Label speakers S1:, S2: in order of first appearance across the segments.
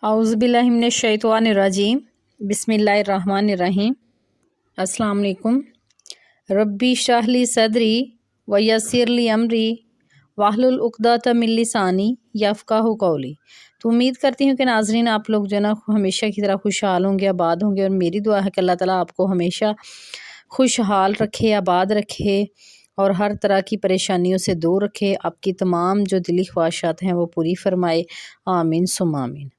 S1: औज़ुबिल्लाहिमिनश्शैतानिर्रजीम बिस्मिल्लाहिर्रहमानिर्रहीम। अस्सलाम वालेकुम। रब्बी इश्रह ली सदरी व यस्सिर ली अमरी वाहलुल उक़दतम मिन लिसानी यफ़क़हू क़ौली। तो उम्मीद करती हूँ कि नाज़रीन आप लोग जो है ना हमेशा की तरह खुशहाल होंगे, आबाद होंगे, और मेरी दुआ है कि अल्लाह ताला आपको हमेशा खुशहाल रखे, आबाद रखे और हर तरह की परेशानियों से दूर रखे। आपकी तमाम जो दिली ख्वाहिशात हैं वो पूरी फरमाए, आमीन सुम्मा आमीन।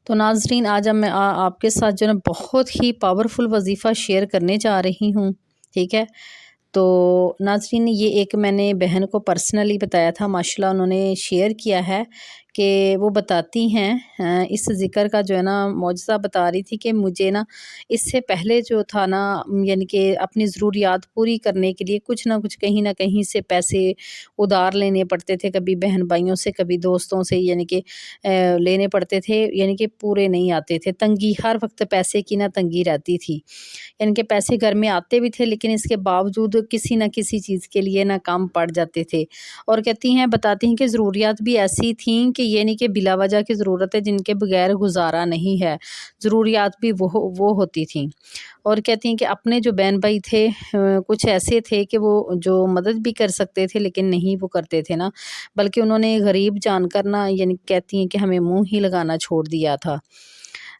S1: तो नाज़रीन आज मैं आपके साथ जो है बहुत ही पावरफुल वजीफ़ा शेयर करने जा रही हूँ। ठीक है, तो नाज़रीन ये एक मैंने बहन को पर्सनली बताया था, माशाल्लाह उन्होंने शेयर किया है कि वो बताती हैं इस ज़िक्र का जो है ना मौजज़ा बता रही थी कि मुझे ना इससे पहले जो था ना यानी कि अपनी ज़रूरियात पूरी करने के लिए कुछ ना कुछ कहीं ना कहीं से पैसे उधार लेने पड़ते थे, कभी बहन भाइयों से, कभी दोस्तों से, यानी कि लेने पड़ते थे, यानी कि पूरे नहीं आते थे। तंगी, हर वक्त पैसे की ना तंगी रहती थी, यानी कि पैसे घर में आते भी थे लेकिन इसके बावजूद किसी न किसी चीज़ के लिए ना कम पड़ जाते थे। और कहती हैं, बताती हैं कि ज़रूरियात भी ऐसी थीं कि ये नहीं कि बिला वजह की ज़रूरत है जिनके बगैर गुजारा नहीं है, ज़रूरियात भी वो होती थीं। और कहती हैं कि अपने जो बहन भाई थे कुछ ऐसे थे कि वो जो मदद भी कर सकते थे लेकिन नहीं वो करते थे ना, बल्कि उन्होंने गरीब जानकर ना, यानी कहती हैं कि हमें मुँह ही लगाना छोड़ दिया था।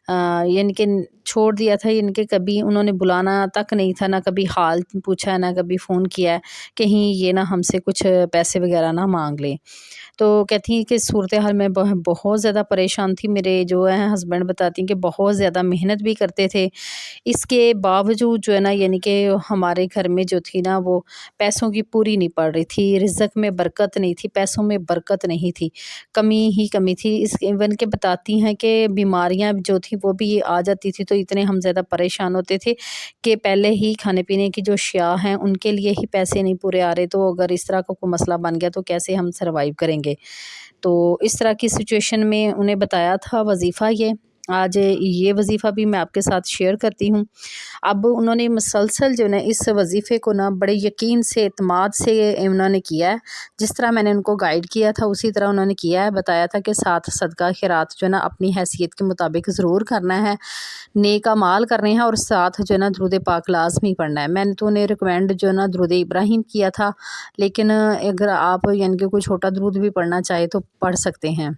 S1: यानी कि छोड़ दिया था, यानी कि कभी उन्होंने बुलाना तक नहीं था, ना कभी हाल पूछा, ना कभी फ़ोन किया कहीं ये ना हमसे कुछ पैसे वगैरह ना मांग लें। तो कहती हैं कि सूरत हाल में बहुत ज़्यादा परेशान थी। मेरे जो है हस्बैंड बताती हैं कि बहुत ज़्यादा मेहनत भी करते थे, इसके बावजूद जो है ना, यानी कि हमारे घर में जो थी ना वो पैसों की पूरी नहीं पड़ रही थी, रिज़्क़ में बरकत नहीं थी, पैसों में बरकत नहीं थी, कमी ही कमी थी। इस इवन के बताती हैं कि बीमारियां जो थी वो भी आ जाती थी, तो इतने हम ज़्यादा परेशान होते थे कि पहले ही खाने पीने की जो अशिया हैं उनके लिए ही पैसे नहीं पूरे आ रहे, तो अगर इस तरह का कोई मसला बन गया तो कैसे हम सर्वाइव करेंगे। तो इस तरह की सिचुएशन में उन्हें बताया था वजीफ़ा ये। आज ये वजीफ़ा भी मैं आपके साथ शेयर करती हूँ। अब उन्होंने मुसलसल जो है ना इस वजीफ़े को ना बड़े यकीन से, एतमाद से उन्होंने किया है। जिस तरह मैंने उनको गाइड किया था उसी तरह उन्होंने किया है। बताया था कि साथ सदका खैरात जो है ना अपनी हैसियत के मुताबिक ज़रूर करना है, नेक अमाल करने हैं, और साथ जो है ना दुरूद पाक लाज़मी पढ़ना है। मैंने तो उन्हें रिकमेंड जो है ना दुरूद इब्राहिम किया था, लेकिन अगर आप यानी कि कोई छोटा दुरूद भी पढ़ना चाहे तो पढ़ सकते हैं।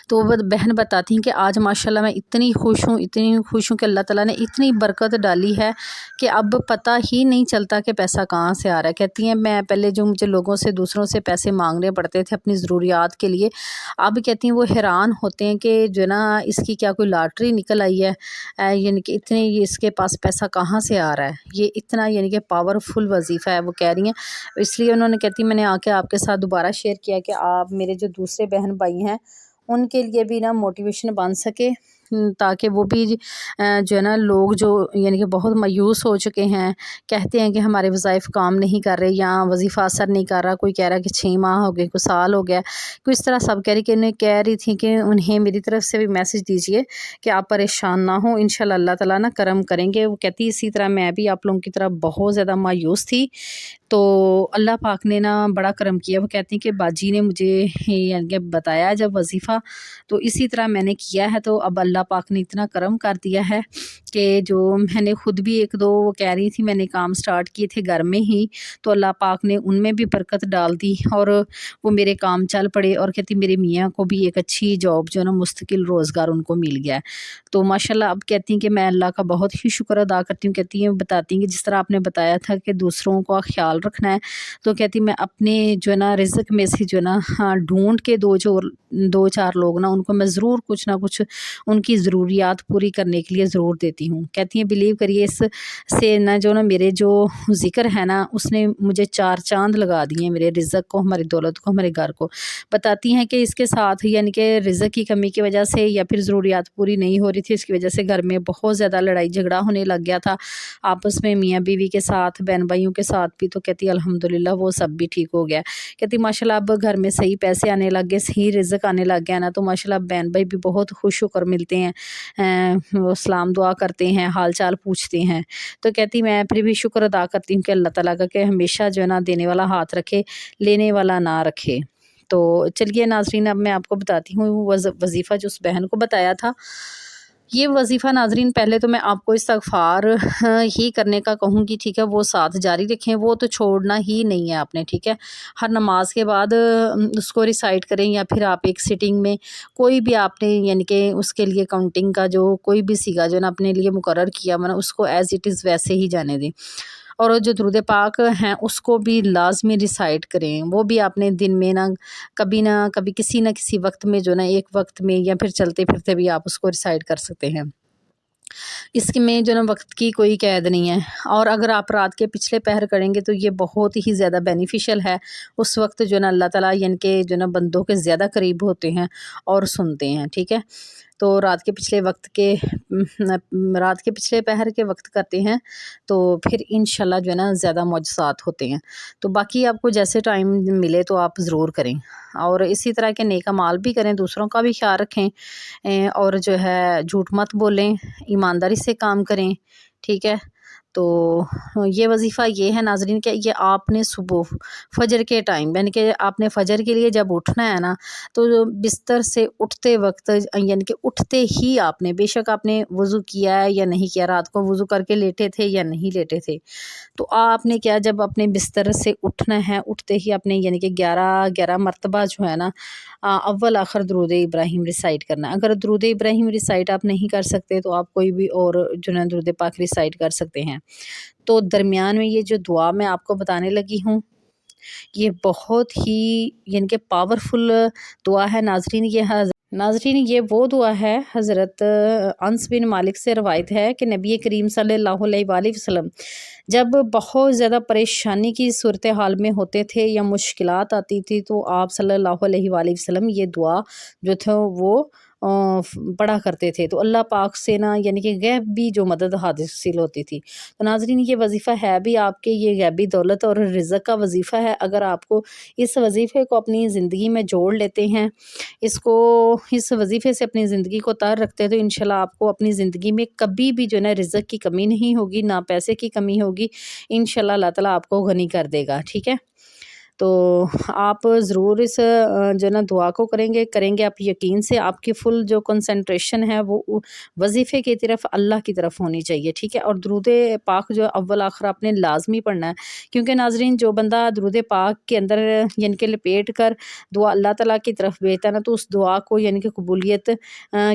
S1: तो वो बहन बताती हैं कि आज माशाल्लाह मैं इतनी खुश हूँ, इतनी खुश हूँ कि अल्लाह ताला ने इतनी बरकत डाली है कि अब पता ही नहीं चलता कि पैसा कहाँ से आ रहा है। कहती हैं मैं पहले जो मुझे लोगों से, दूसरों से पैसे मांगने पड़ते थे अपनी ज़रूरियात के लिए, अब कहती हैं वो हैरान होते हैं कि जो है ना इसकी क्या कोई लॉटरी निकल आई है, यानी कि इतने इसके पास पैसा कहाँ से आ रहा है। ये इतना यानी कि पावरफुल वजीफ़ा है वो कह रही हैं, इसलिए उन्होंने कहती मैंने आके आपके साथ दोबारा शेयर किया कि आप मेरे जो दूसरे बहन भाई हैं उनके लिए भी ना मोटिवेशन बन सके, ताकि वो भी जो है ना लोग जो यानी कि बहुत मायूस हो चुके हैं, कहते हैं कि हमारे वज़ाइफ़ काम नहीं कर रहे या वजीफ़ा असर नहीं कर रहा, कोई कह रहा है कि 6 माह हो गए, कोई साल हो गया, कोई इस तरह सब कह रही थी कि उन्हें मेरी तरफ से भी मैसेज दीजिए कि आप परेशान ना हो, इंशाल्लाह अल्लाह ताला ना करम करेंगे। वो कहती इसी तरह मैं भी आप लोगों की तरह बहुत ज़्यादा मायूस थी, तो अल्लाह पाक ने ना बड़ा करम किया। वो कहती हैं कि बाजी ने मुझे यानी कि बताया जब वजीफ़ा, तो इसी तरह मैंने किया है, तो अब अल्लाह पाक ने इतना करम कर दिया है कि जो मैंने खुद भी एक दो, वो कह रही थी मैंने काम स्टार्ट किए थे घर में ही, तो अल्लाह पाक ने उनमें भी बरकत डाल दी और वो मेरे काम चल पड़े। और कहती मेरे मियाँ को भी एक अच्छी जॉब जो है ना मुस्तकिल रोज़गार उनको मिल गया है। तो माशाल्लाह अब कहती हैं कि मैं अल्लाह का बहुत ही शुक्र अदा करती हूँ। कहती हैं, बताती हैं कि जिस तरह आपने बताया था कि दूसरों का ख्याल रखना है, तो कहती मैं अपने जो है ना रिज़्क़ में से जो है ना हाँ ढूंढ के दो चार लोग ना उनको मैं ज़रूर कुछ ना कुछ उनकी ज़रूरियात पूरी करने के लिए ज़रूर देती हूँ। कहती हैं बिलीव करिए इस से ना जो ना मेरे जो ज़िक्र है ना उसने मुझे 4 चाँद लगा दिए, मेरे रिज़्क़ को, हमारी दौलत को, हमारे घर को। बताती हैं कि इसके साथ यानी कि रिज़्क़ की कमी की वजह से या फिर ज़रूरियात पूरी नहीं हो रही थी, इसकी वजह से घर में बहुत ज़्यादा लड़ाई झगड़ा होने लग गया था आपस में, मियाँ बीवी के साथ, बहन भाइयों के साथ भी। तो कहती अल्हम्दुलिल्लाह वो सब भी ठीक हो गया। कहती माशाल्लाह अब घर में सही पैसे आने लग गए, सही रिज़्क़ आने लग गया ना, तो माशाल्लाह बहन भाई भी बहुत खुश होकर मिलते हैं, वो सलाम दुआ करते हैं, हाल चाल पूछते हैं। तो कहती मैं फिर भी शुक्र अदा करती हूँ कि अल्लाह ताला का कि हमेशा जो है ना देने वाला हाथ रखे, लेने वाला ना रखे। تو چلیے ناظرین اب میں آپ کو بتاتی ہوں وظیفہ جو اس بہن کو بتایا تھا۔ یہ وظیفہ ناظرین پہلے تو میں آپ کو استغفار ہی کرنے کا کہوں گی، ٹھیک ہے، وہ ساتھ جاری رکھیں، وہ تو چھوڑنا ہی نہیں ہے آپ نے، ٹھیک ہے۔ ہر نماز کے بعد اس کو ریسائٹ کریں، یا پھر آپ ایک سٹنگ میں کوئی بھی آپ نے یعنی کہ اس کے لیے کاؤنٹنگ کا جو کوئی بھی سیگا جو نا اپنے لیے مقرر کیا ہوا نا اس کو ایز اٹ از ویسے ہی جانے دیں، اور جو درود پاک ہیں اس کو بھی لازمی ریسائٹ کریں۔ وہ بھی آپ نے دن میں نہ کبھی کسی نہ کسی وقت میں جو نا ایک وقت میں یا پھر چلتے پھرتے بھی آپ اس کو ریسائٹ کر سکتے ہیں۔ اس میں جو نا وقت کی کوئی قید نہیں ہے، اور اگر آپ رات کے پچھلے پہر کریں گے تو یہ بہت ہی زیادہ بینیفیشل ہے۔ اس وقت جو نا اللہ تعالیٰ یعنی کہ جو نا بندوں کے زیادہ قریب ہوتے ہیں اور سنتے ہیں، ٹھیک ہے۔ تو رات کے پچھلے پہر کے وقت کرتے ہیں تو پھر انشاءاللہ جو ہے نا زیادہ معجزات ہوتے ہیں۔ تو باقی آپ کو جیسے ٹائم ملے تو آپ ضرور کریں، اور اسی طرح کے نیک اعمال بھی کریں، دوسروں کا بھی خیال رکھیں، اور جو ہے جھوٹ مت بولیں، ایمانداری سے کام کریں، ٹھیک ہے۔ تو یہ وظیفہ یہ ہے ناظرین کہ یہ آپ نے صبح فجر کے ٹائم یعنی کہ آپ نے فجر کے لیے جب اٹھنا ہے نا تو بستر سے اٹھتے وقت یعنی کہ اٹھتے ہی آپ نے، بے شک آپ نے وضو کیا ہے یا نہیں کیا، رات کو وضو کر کے لیٹے تھے یا نہیں لیٹے تھے، تو آپ نے کیا جب اپنے بستر سے اٹھنا ہے اٹھتے ہی اپنے یعنی کہ 11 مرتبہ جو ہے نا اول آخر درود ابراہیم ریسائٹ کرنا ہے۔ اگر درود ابراہیم ریسائٹ آپ نہیں کر سکتے تو آپ کوئی بھی اور جو ہے درود پاک ریسائٹ کر سکتے ہیں۔ تو درمیان میں یہ جو دعا میں آپ کو بتانے لگی ہوں یہ بہت ہی یعنی کہ پاورفل دعا ہے ناظرین یہ وہ دعا ہے، حضرت انس بن مالک سے روایت ہے کہ نبی کریم صلی اللہ علیہ وآلہ وسلم جب بہت زیادہ پریشانی کی صورتحال میں ہوتے تھے یا مشکلات آتی تھی تو آپ صلی اللہ علیہ وآلہ وسلم یہ دعا جو تھا وہ پڑھا کرتے تھے، تو اللہ پاک سے نا یعنی کہ غیبی جو مدد حاصل ہوتی تھی۔ تو ناظرین یہ وظیفہ ہے بھی آپ کے یہ غیبی دولت اور رزق کا وظیفہ ہے۔ اگر آپ کو اس وظیفے کو اپنی زندگی میں جوڑ لیتے ہیں، اس وظیفے سے اپنی زندگی کو تار رکھتے ہیں، تو انشاءاللہ آپ کو اپنی زندگی میں کبھی بھی جو ہے نا رزق کی کمی نہیں ہوگی، نہ پیسے کی کمی ہوگی، انشاءاللہ اللہ تعالیٰ آپ کو غنی کر دے گا، ٹھیک ہے۔ تو آپ ضرور اس جو نا دعا کو کریں گے آپ یقین سے، آپ کی فل جو کنسنٹریشن ہے وہ وظیفے کی طرف اللہ کی طرف ہونی چاہیے، ٹھیک ہے۔ اور درود پاک جو اول آخر آپ نے لازمی پڑھنا ہے، کیونکہ ناظرین جو بندہ درود پاک کے اندر یعنی کہ لپیٹ کر دعا اللہ تعالیٰ کی طرف بھیجتا ہے نا تو اس دعا کو یعنی کہ قبولیت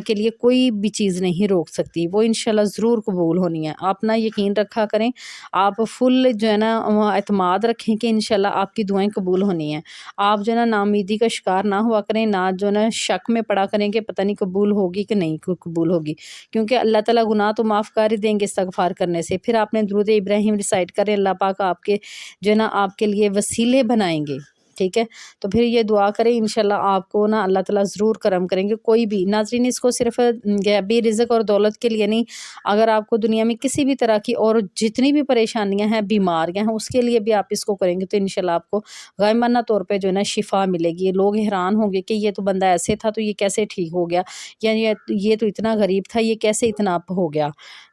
S1: کے لیے کوئی بھی چیز نہیں روک سکتی، وہ انشاءاللہ ضرور قبول ہونی ہے۔ آپ نا یقین رکھا کریں، آپ فل جو ہے نا اعتماد رکھیں کہ انشاءاللہ آپ کی دعائیں قبول ہونی ہیں۔ آپ جو ہے نا ناامیدی کا شکار نہ ہوا کریں، نہ جو ہے نا شک میں پڑا کریں کہ پتہ نہیں قبول ہوگی کہ نہیں قبول ہوگی، کیونکہ اللہ تعالیٰ گناہ تو معاف کر ہی دیں گے استغفار کرنے سے۔ پھر آپ نے درود ابراہیم ریسائٹ کریں، اللہ پاک آپ کے جو ہے نا آپ کے لیے وسیلے بنائیں گے، ٹھیک ہے۔ تو پھر یہ دعا کریں، انشاءاللہ آپ کو نا اللہ تعالیٰ ضرور کرم کریں گے۔ کوئی بھی ناظرین اس کو صرف غیبی رزق اور دولت کے لیے نہیں، اگر آپ کو دنیا میں کسی بھی طرح کی اور جتنی بھی پریشانیاں ہیں، بیماریاں ہیں، اس کے لیے بھی آپ اس کو کریں گے تو انشاءاللہ آپ کو غائبانہ طور پہ جو ہے نا شفا ملے گی۔ لوگ حیران ہوں گے کہ یہ تو بندہ ایسے تھا تو یہ کیسے ٹھیک ہو گیا، یا یہ تو اتنا غریب تھا یہ کیسے اتنا اپ ہو گیا۔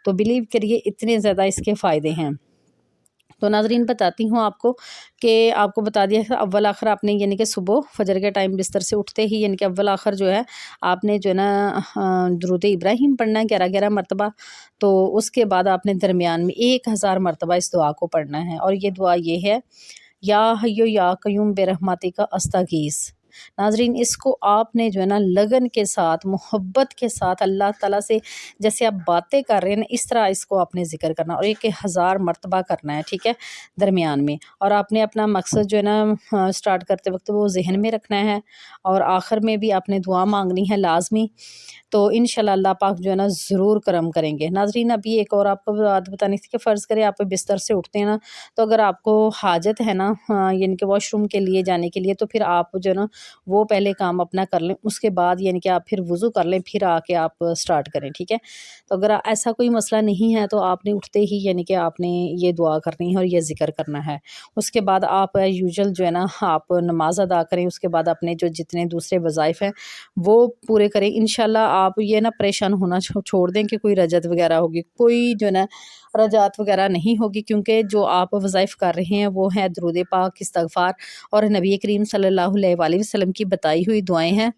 S1: تو بلیو کریے اتنے زیادہ اس کے فائدے ہیں۔ تو ناظرین بتاتی ہوں آپ کو کہ آپ کو بتا دیا ہے اول آخر آپ نے یعنی کہ صبح فجر کے ٹائم بستر سے اٹھتے ہی یعنی کہ اول آخر جو ہے آپ نے جو ہے نا درود ابراہیم پڑھنا ہے 11 مرتبہ، تو اس کے بعد آپ نے درمیان میں 1000 مرتبہ اس دعا کو پڑھنا ہے، اور یہ دعا یہ ہے، یا حیو یا قیوم برحمتک استغیث۔ ناظرین اس کو آپ نے جو ہے نا لگن کے ساتھ محبت کے ساتھ اللہ تعالیٰ سے جیسے آپ باتیں کر رہے ہیں نا اس طرح اس کو آپ نے ذکر کرنا، اور 1000 مرتبہ کرنا ہے، ٹھیک ہے، درمیان میں۔ اور آپ نے اپنا مقصد جو ہے نا سٹارٹ کرتے وقت وہ ذہن میں رکھنا ہے، اور آخر میں بھی آپ نے دعا مانگنی ہے لازمی، تو انشاءاللہ اللہ پاک جو ہے نا ضرور کرم کریں گے۔ ناظرین ابھی ایک اور آپ کو بات بتانی تھی کہ فرض کرے آپ بستر سے اٹھتے ہیں نا تو اگر آپ کو حاجت ہے نا یعنی کہ واش روم کے لیے جانے کے لیے، تو پھر آپ جو ہے نا وہ پہلے کام اپنا کر لیں، اس کے بعد یعنی کہ آپ پھر وضو کر لیں، پھر آ کے آپ سٹارٹ کریں، ٹھیک ہے۔ تو اگر ایسا کوئی مسئلہ نہیں ہے تو آپ نے اٹھتے ہی یعنی کہ آپ نے یہ دعا کرنی ہے اور یہ ذکر کرنا ہے۔ اس کے بعد آپ یوزل جو ہے نا آپ نماز ادا کریں، اس کے بعد اپنے جو جتنے دوسرے وظائف ہیں وہ پورے کریں۔ انشاءاللہ آپ یہ نا پریشان ہونا چھوڑ دیں کہ کوئی رجت وغیرہ ہوگی، کوئی جو ہے نا رجعت وغیرہ نہیں ہوگی، کیونکہ جو آپ وظائف کر رہے ہیں وہ ہیں درود پاک، استغفار اور نبی کریم صلی اللہ علیہ وآلہ वसल्लम की बताई हुई दुआएं हैं,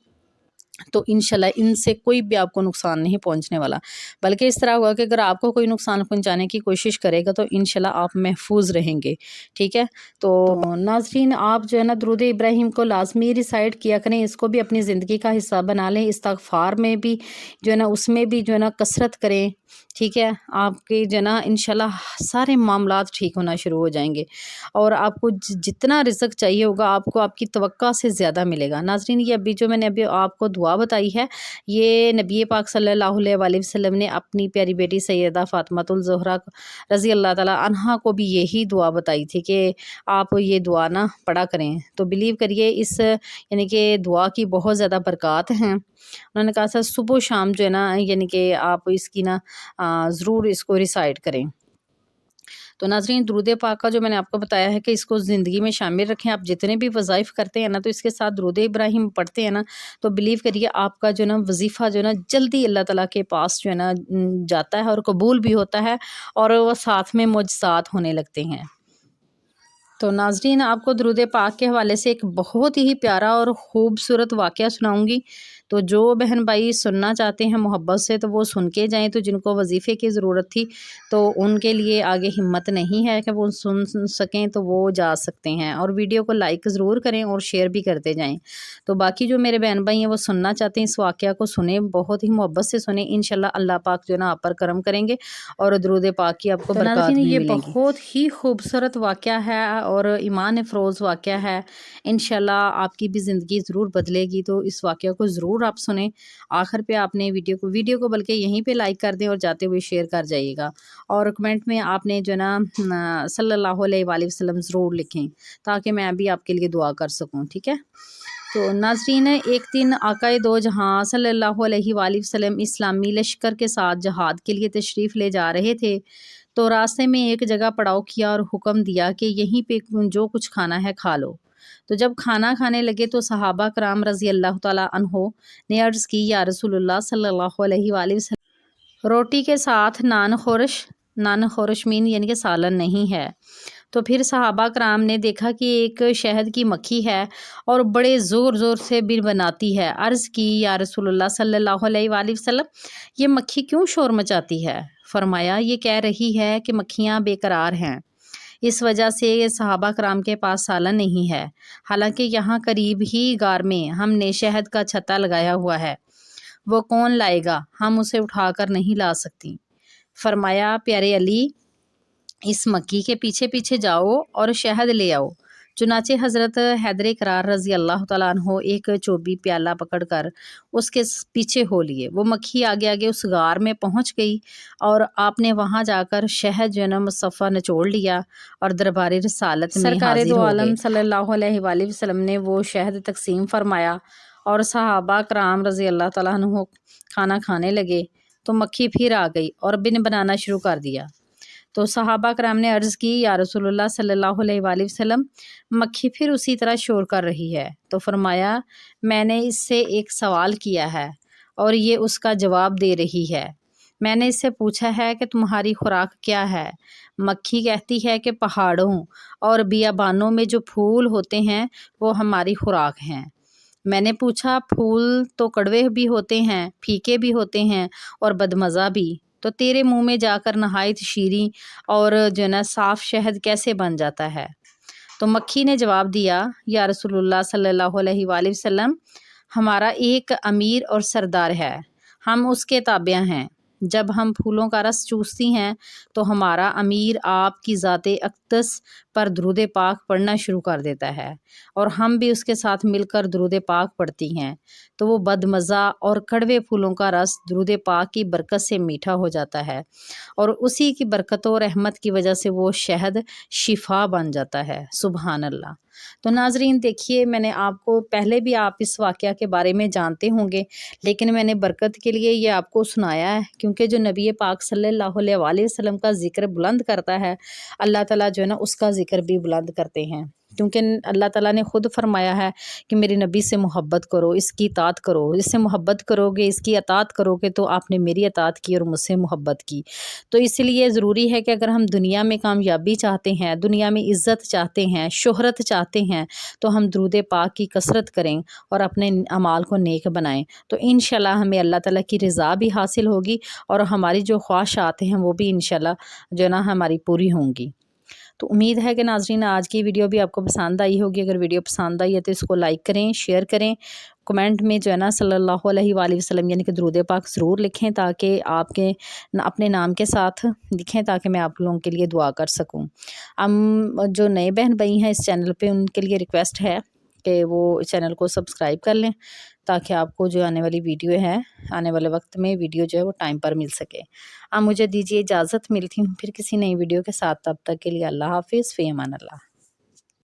S1: तो इंशाल्लाह इनसे कोई भी आपको नुकसान नहीं पहुंचने वाला। बल्कि इस तरह हुआ कि अगर आपको कोई नुकसान पहुंचाने की कोशिश करेगा तो इंशाल्लाह आप महफूज रहेंगे। ठीक है, तो नाज़रीन आप जो है ना दुरूद इब्राहिम को लाजमी रिसाइट किया करें, इसको भी अपनी ज़िंदगी का हिस्सा बना लें। इस्तग़फ़ार में भी जो है ना उसमें भी जो है ना कसरत करें। ठीक है, आपके जो है ना इंशाल्लाह सारे मामलात ठीक होना शुरू हो जाएंगे और आपको जितना रिज़्क़ चाहिए होगा आपको आपकी तवक्का से ज़्यादा मिलेगा। नाज़रीन ये अभी जो मैंने अभी आपको दुआ बताई है, ये नबी पाक सल्लल्लाहु अलैहि वसल्लम ने अपनी प्यारी बेटी सैयदा फ़ातिमातुल ज़हरा रज़ी अल्लाह ताला अन्हा को भी यही दुआ बताई थी कि आप ये दुआ ना पढ़ा करें। तो बिलीव करिए इस यानी कि दुआ की बहुत ज़्यादा बरक़ात हैं। उन्होंने कहा था सुबह शाम जो है ना यानी कि आप इसकी ना ज़रूर इसको रिसाइट करें। तो नाज़रीन दुरूद पाक का जो मैंने आपको बताया है कि इसको ज़िंदगी में शामिल रखें। आप जितने भी वज़ाइफ़ करते हैं ना तो इसके साथ दुरूद इब्राहिम पढ़ते हैं ना, तो बिलीव करिए आपका जो ना वज़ीफ़ा जो ना जल्दी अल्लाह ताला के पास जो है ना जाता है और कबूल भी होता है और वो साथ में मुअज्ज़ात होने लगते हैं। तो नाज़रीन आपको दुरूद पाक के हवाले से एक बहुत ही प्यारा और ख़ूबसूरत वाक़या सुनाऊँगी। तो जो बहन भाई सुनना चाहते हैं मोहब्बत से तो वो सुन के जाएँ, तो जिनको वजीफ़े की ज़रूरत थी तो उनके लिए आगे हिम्मत नहीं है कि वो सुन सकें, तो वो जा सकते हैं। और वीडियो को लाइक ज़रूर करें और शेयर भी करते जाएँ। तो बाकी जो मेरे बहन भाई हैं वो सुनना चाहते हैं इस वाक़या को सुने, बहुत ही मोहब्बत से सुने। इंशाल्लाह अल्लाह पाक जो है ना आप पर करम करेंगे और दुरूद पाक की आपको बरक़ात भी मिलेंगी। ये बहुत ही खूबसूरत वाक़या है और ईमान अफरोज़ वाक़या है। इंशाल्लाह आपकी भी ज़िंदगी ज़रूर बदलेगी। तो इस वाक़या को ज़रूर आप सुने। आखिर पे आपने वीडियो को बल्कि यहीं पे लाइक कर दें और जाते हुए शेयर कर जाइएगा और कमेंट में आपने जो ना सल्लल्लाहु अलैहि वसल्लम ज़रूर लिखें ताकि मैं भी आपके लिए दुआ कर सकूं। ठीक है, तो नाज़रीन एक दिन आकाए दो जहां सल्लल्लाहु अलैहि वसल्लम इस्लामी लश्कर के साथ जहाद के लिए तशरीफ़ ले जा रहे थे, तो रास्ते में एक जगह पड़ाव किया और हुक्म दिया कि यहीं पे जो कुछ खाना है खा लो। तो जब खाना खाने लगे तो सहाबा कराम रज़ी अल्लाह ताला अन्हो ने अर्ज़ की, या रसूलुल्लाह सल्लल्लाहु अलैहि वसल्लम रोटी के साथ नान खोरश मीन यानी कि सालन नहीं है। तो फिर सहाबा कराम ने देखा कि एक शहद की मक्खी है और बड़े ज़ोर ज़ोर से बिन बनाती है। अर्ज़ की, या रसूलुल्लाह सल्लल्लाहु अलैहि वसल्लम ये मक्खी क्यों शोर मचाती है? फरमाया, ये कह रही है कि मक्खियाँ बेकरार हैं, इस वजह से ये सहाबा कराम के पास सालन नहीं है। हालांकि यहाँ करीब ही गार में हमने शहद का छत्ता लगाया हुआ है, वो कौन लाएगा, हम उसे उठाकर नहीं ला सकती। फरमाया, प्यारे अली इस मक्खी के पीछे पीछे जाओ और शहद ले आओ। चुनाचे हज़रत हैदर करार रज़ी अल्लाह ताला अन्हो एक चोबी प्याला पकड़कर उसके पीछे हो लिए। वो मक्खी आगे आगे उस गार में पहुंच गई और आपने वहां जाकर शहद जो है ना मुसफ़ा निचोड़ लिया और दरबार रसालत में सरकार दो आलम सल्लल्लाहु अलैहि वसल्लम ने वो शहद तकसीम फरमाया और सहाबा कराम रज़ी अल्लाह ताला अन्हो खाना खाने लगे। तो मक्खी फिर आ गई और बिन बनाना शुरू कर दिया। तो सहाबा कराम ने अर्ज़ की, या रसूलुल्लाह सल्लल्लाहु अलैहि वसल्लम मक्खी फिर उसी तरह शोर कर रही है। तो फरमाया, मैंने इससे एक सवाल किया है और ये उसका जवाब दे रही है। मैंने इससे पूछा है कि तुम्हारी खुराक क्या है? मक्खी कहती है कि पहाड़ों और बियाबानों में जो फूल होते हैं वो हमारी खुराक हैं। मैंने पूछा, फूल तो कड़वे भी होते हैं, फीके भी होते हैं और बदमज़ा भी, तो तेरे मुंह में जाकर नहायत शीरीं और जो है ना साफ़ शहद कैसे बन जाता है? तो मक्खी ने जवाब दिया, या रसूलुल्लाह सल्लल्लाहु अलैहि वसल्लम हमारा एक अमीर और सरदार है, हम उसके ताबिया हैं। जब हम फूलों का रस चूसती हैं तो हमारा अमीर आपकी ज़ाते अक़दस पर दुरूद पाक पढ़ना शुरू कर देता है और हम भी उसके साथ मिलकर दुरूद पाक पढ़ती हैं, तो वो बदमज़ा और कड़वे फूलों का रस दुरूद पाक की बरकत से मीठा हो जाता है और उसी की बरकत और रहमत की वजह से वो शहद शिफा बन जाता है। सुबहान अल्लाह। तो नाज़रीन देखिए, मैंने आपको पहले भी आप इस वाक़या के बारे में जानते होंगे, लेकिन मैंने बरकत के लिए ये आपको सुनाया है क्योंकि जो नबी पाक सल्लल्लाहु अलैहि वसल्लम का ज़िक्र बुलंद करता है, अल्लाह ताला जो है ना उसका ज़िक्र भी बुलंद करते हैं। کیونکہ اللہ تعالیٰ نے خود فرمایا ہے کہ میرے نبی سے محبت کرو، اس کی اطاعت کرو، اس سے محبت کرو گے، اس کی اطاعت کرو گے تو آپ نے میری اطاعت کی اور مجھ سے محبت کی۔ تو اس لیے ضروری ہے کہ اگر ہم دنیا میں کامیابی چاہتے ہیں، دنیا میں عزت چاہتے ہیں، شہرت چاہتے ہیں، تو ہم درود پاک کی کثرت کریں اور اپنے اعمال کو نیک بنائیں، تو انشاءاللہ ہمیں اللہ تعالیٰ کی رضا بھی حاصل ہوگی اور ہماری جو خواہشات ہیں وہ بھی انشاءاللہ جو ہے نا ہماری پوری ہوں گی۔ تو امید ہے کہ ناظرین آج کی ویڈیو بھی آپ کو پسند آئی ہوگی۔ اگر ویڈیو پسند آئی ہے تو اس کو لائک کریں، شیئر کریں، کمنٹ میں جو ہے نا صلی اللہ علیہ وآلہ وسلم یعنی کہ درود پاک ضرور لکھیں تاکہ آپ کے اپنے نام کے ساتھ لکھیں تاکہ میں آپ لوگوں کے لیے دعا کر سکوں۔ جو نئے بہن بھائی ہیں اس چینل پہ ان کے لیے ریکویسٹ ہے کہ وہ چینل کو سبسکرائب کر لیں تاکہ آپ کو جو آنے والی ویڈیو ہے، آنے والے وقت میں ویڈیو جو ہے وہ ٹائم پر مل سکے۔ اب مجھے دیجیے اجازت، ملتی ہوں پھر کسی نئی ویڈیو کے ساتھ، تب تک کے لیے اللہ حافظ، فی امان اللہ۔